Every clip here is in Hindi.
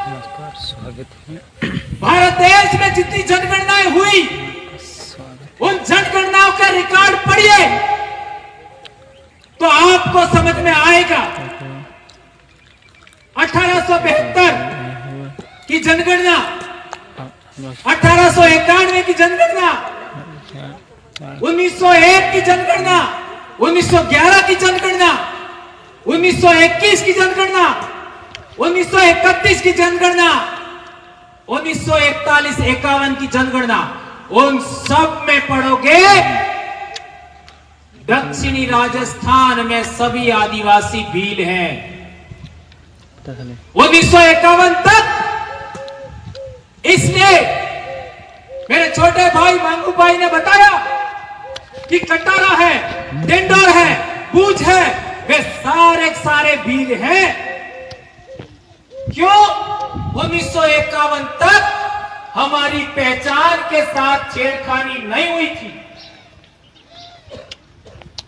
नमस्कार, स्वागत है। भारत देश में जितनी जनगणनाएं हुई उन जनगणनाओं का रिकॉर्ड पढ़िए तो आपको समझ में आएगा। 1872 की जनगणना, 1891 की जनगणना, 1901 की जनगणना, 1911 की जनगणना, 1921 की जनगणना, 1931 की जनगणना, 1941-51 की जनगणना, उन सब में पढ़ोगे दक्षिणी राजस्थान में सभी आदिवासी भील हैं। 1951 तक इसलिए मेरे छोटे भाई मांगू भाई ने बताया कि कटारा है, डेंडोर है, बूझ है, वे सारे भील हैं। क्यों? 1951 तक हमारी पहचान के साथ छेड़खानी नहीं हुई थी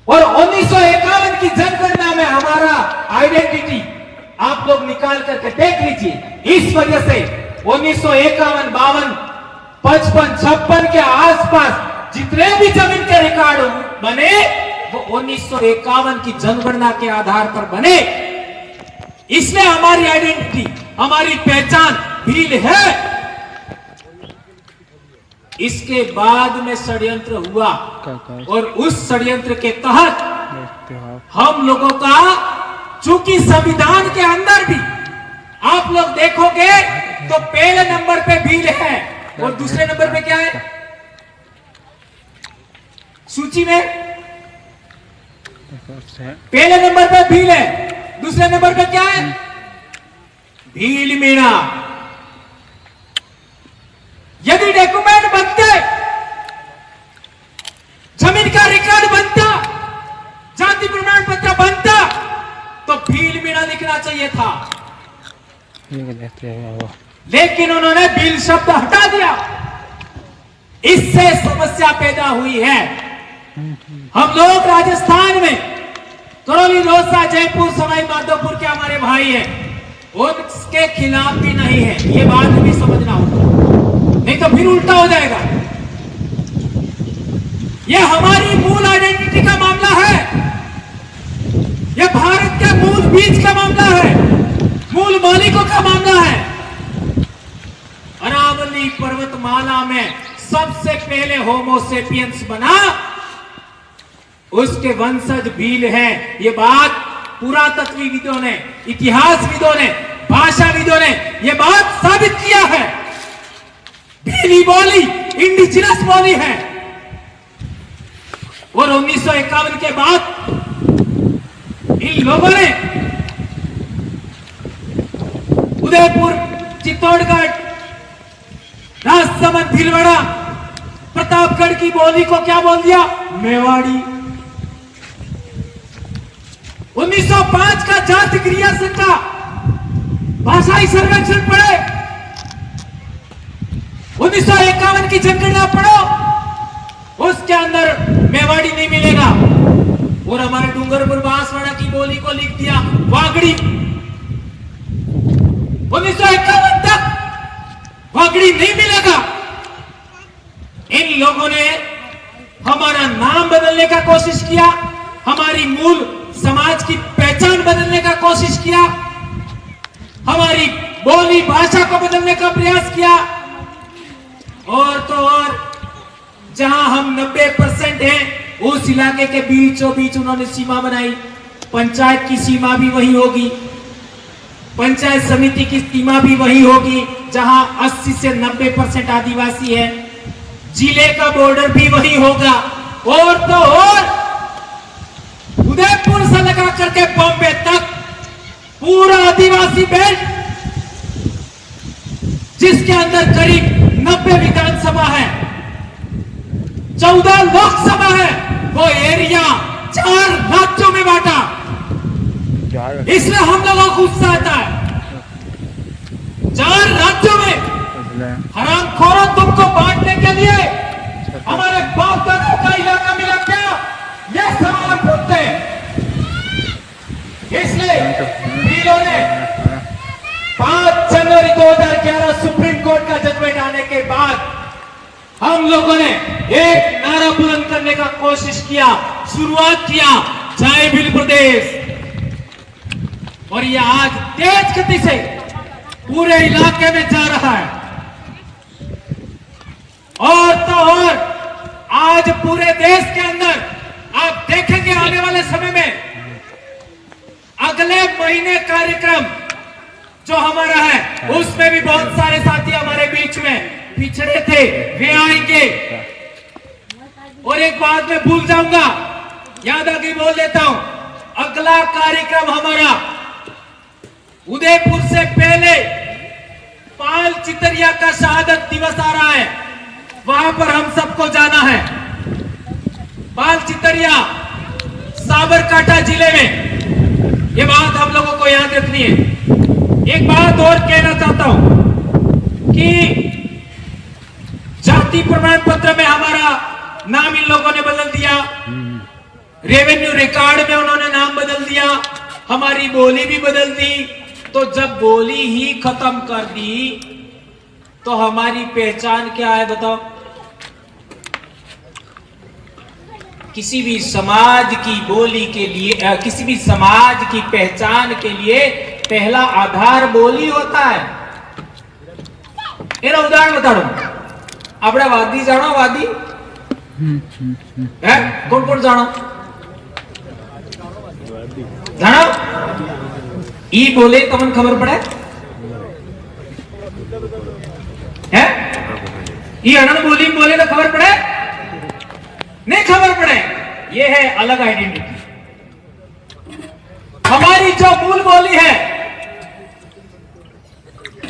और 1951 की जनगणना में हमारा आइडेंटिटी आप लोग निकाल करके देख लीजिए। इस वजह से 1951, 52, 55, 56 के आसपास जितने भी जमीन के रिकॉर्ड बने वो 1951 की जनगणना के आधार पर बने। इसलिए हमारी आइडेंटिटी, हमारी पहचान भील है। इसके बाद में षड्यंत्र हुआ और उस षड्यंत्र के तहत हम लोगों का, चूंकि संविधान के अंदर भी आप लोग देखोगे तो पहले नंबर पे भील है और दूसरे नंबर पे क्या है सूची में? पहले नंबर पे भील है, दूसरे नंबर पे क्या है? भील मीणा। यदि डॉक्यूमेंट बनते, जमीन का रिकॉर्ड बनता, जाति प्रमाण पत्र बनता तो भील मीणा लिखना चाहिए था, लेकिन उन्होंने भील शब्द हटा दिया। इससे समस्या पैदा हुई है। हम लोग राजस्थान में करौली, दौसा, जयपुर, सवाई माधोपुर के हमारे भाई हैं, उनके खिलाफ भी नहीं है, ये बात भी समझना होगा, नहीं तो फिर उल्टा हो जाएगा। यह हमारी मूल आइडेंटिटी का मामला है, यह भारत के मूल बीज का मामला है, मूल मालिकों का मामला है। अरावली पर्वतमाला में सबसे पहले होमोसेपियंस बना, उसके वंशज भील हैं। ये बात पुरातत्वविदों ने, इतिहासविदों ने, भाषाविदों ने यह बात साबित किया है। भीली बोली इंडिजिनस बोली है और 1951 के बाद इन लोगों ने उदयपुर, चित्तौड़गढ़, राजसमंद, भीलवाड़ा, प्रतापगढ़ की बोली को क्या बोल दिया? मेवाड़ी। 1905 का जाति क्रिया संख्या भाषाई सर्वेक्षण पढ़े, 1951 की जनगणना पढ़ो, उसके अंदर मेवाड़ी नहीं मिलेगा और हमारे डूंगरपुर बांसवाड़ा की बोली को लिख दिया वागड़ी। 1951 तक वागड़ी नहीं मिलेगा। इन लोगों ने हमारा नाम बदलने का कोशिश किया, हमारी मूल समाज की पहचान बदलने का कोशिश किया, हमारी बोली भाषा को बदलने का प्रयास किया और तो और जहां हम 90% हैं उस इलाके के बीचों बीच उन्होंने सीमा बनाई। पंचायत की सीमा भी वही होगी, पंचायत समिति की सीमा भी वही होगी जहां 80 से 90% आदिवासी है। जिले का बॉर्डर भी वही होगा और तो और उदयपुर से लगा करके बॉम्बे तक पूरा आदिवासी बेल्ट, जिसके अंदर करीब 90 विधानसभा है, 14 लोकसभा है, वो एरिया 4 राज्यों में बांटा। इसलिए हम लोगों को गुस्सा आता है। 4 राज्यों में हरामखोरों तुमको बांटने के लिए हमारे बाप दादों का इलाका मिला क्या? यह सवाल पूछते हैं। इसलिए भीलों ने 5 जनवरी 2000 हम लोगों ने एक नारा बुलंद करने का कोशिश किया, शुरुआत किया, जय भील प्रदेश। और ये आज तेज गति से पूरे इलाके में जा रहा है। और तो और आज पूरे देश के अंदर आप देखेंगे आने वाले समय में, अगले महीने कार्यक्रम जो हमारा है उसमें भी बहुत सारे साथी हमारे बीच में पिछड़े थे, वे आएंगे। और एक बात मैं भूल जाऊंगा, याद आगे बोल देता हूं, अगला कार्यक्रम हमारा उदयपुर से पहले पाल चितरिया का शहादत दिवस आ रहा है, वहां पर हम सबको जाना है। पाल चितरिया साबरकांठा जिले में, ये बात हम लोगों को याद रखनी है। एक बात और कहना चाहता हूं कि जाति प्रमाण पत्र में हमारा नाम इन लोगों ने बदल दिया, रेवेन्यू रिकॉर्ड में उन्होंने नाम बदल दिया, हमारी बोली भी बदल दी। तो जब बोली ही खत्म कर दी तो हमारी पहचान क्या है बताओ? किसी भी समाज की बोली के लिए, किसी भी समाज की पहचान के लिए पहला आधार बोली होता है। एना उदाहरण बता दो, अपने वादी जानो, वादी है कौन कौन जानो? जानो ई बोले तमन खबर पड़े है? ई अनन बोली बोले तो खबर पड़े? नहीं खबर पड़े। ये है अलग आइडेंटिटी। हमारी जो मूल बोली है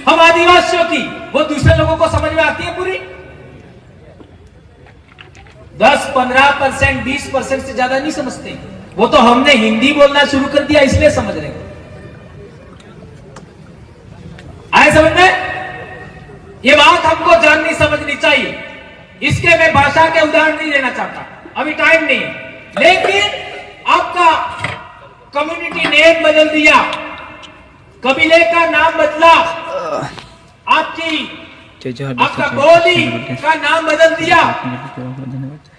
हम आदिवासियों की, वो दूसरे लोगों को समझ में आती है पूरी? 10-15%, 20% से ज्यादा नहीं समझते। वो तो हमने हिंदी बोलना शुरू कर दिया इसलिए समझ रहे हैं। आए समझ में? ये बात हमको जाननी समझनी चाहिए। इसके मैं भाषा के उदाहरण नहीं देना चाहता, अभी टाइम नहीं है। लेकिन आपका कम्युनिटी नेम बदल दिया, कबीले का नाम बदला, आपका बोली का नाम बदल दिया,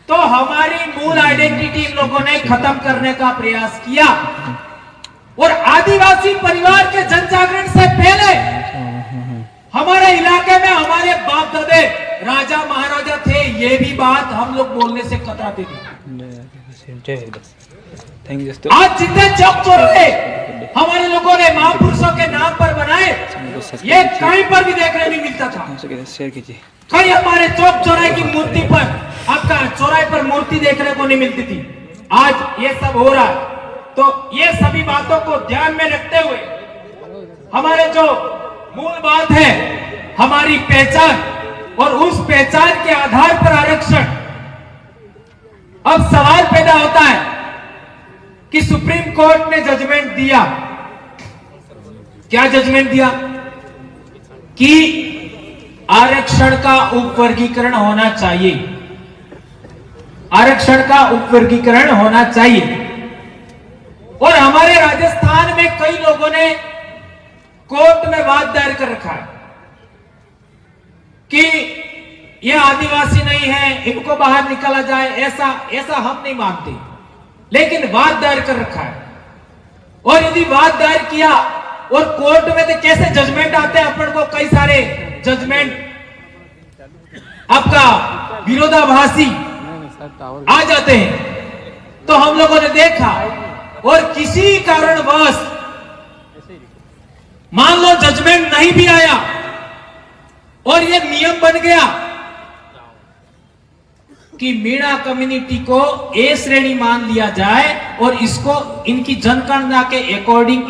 तो हमारी मूल आइडेंटिटी इन लोगों ने खत्म करने का प्रयास किया। और आदिवासी परिवार के जन जागरण से पहले हमारे इलाके में हमारे बाप दादे राजा महाराजा थे, ये भी बात हम लोग बोलने से कतराते थे। आज जितने चौक चौराहे हमारे लोगों ने महापुरुषों के नाम पर बनाए, ये कहीं पर भी देखने नहीं मिलता था। कहीं हमारे चौक चौराहे की मूर्ति पर, आपका चौराहे पर मूर्ति देखने को नहीं मिलती थी। आज ये सब हो रहा है। तो ये सभी बातों को ध्यान में रखते हुए हमारे जो मूल बात है हमारी पहचान, और उस पहचान के आधार पर आरक्षण। अब सवाल पैदा होता है कि सुप्रीम कोर्ट ने जजमेंट दिया, क्या जजमेंट दिया? कि आरक्षण का उपवर्गीकरण होना चाहिए, आरक्षण का उपवर्गीकरण होना चाहिए। और हमारे राजस्थान में कई लोगों ने कोर्ट में वाद दायर कर रखा है कि ये आदिवासी नहीं है, इनको बाहर निकाला जाए। ऐसा हम नहीं मानते, लेकिन वाद दायर कर रखा है। और यदि वाद दायर किया और कोर्ट में तो कैसे जजमेंट आते हैं, अपन को कई सारे जजमेंट आपका विरोधाभासी आ जाते हैं। तो हम लोगों ने देखा, और किसी कारणवश मान लो जजमेंट नहीं भी आया और ये नियम बन गया कि मीणा कम्युनिटी को ए श्रेणी मान लिया जाए और इसको इनकी जनगणना के अकॉर्डिंग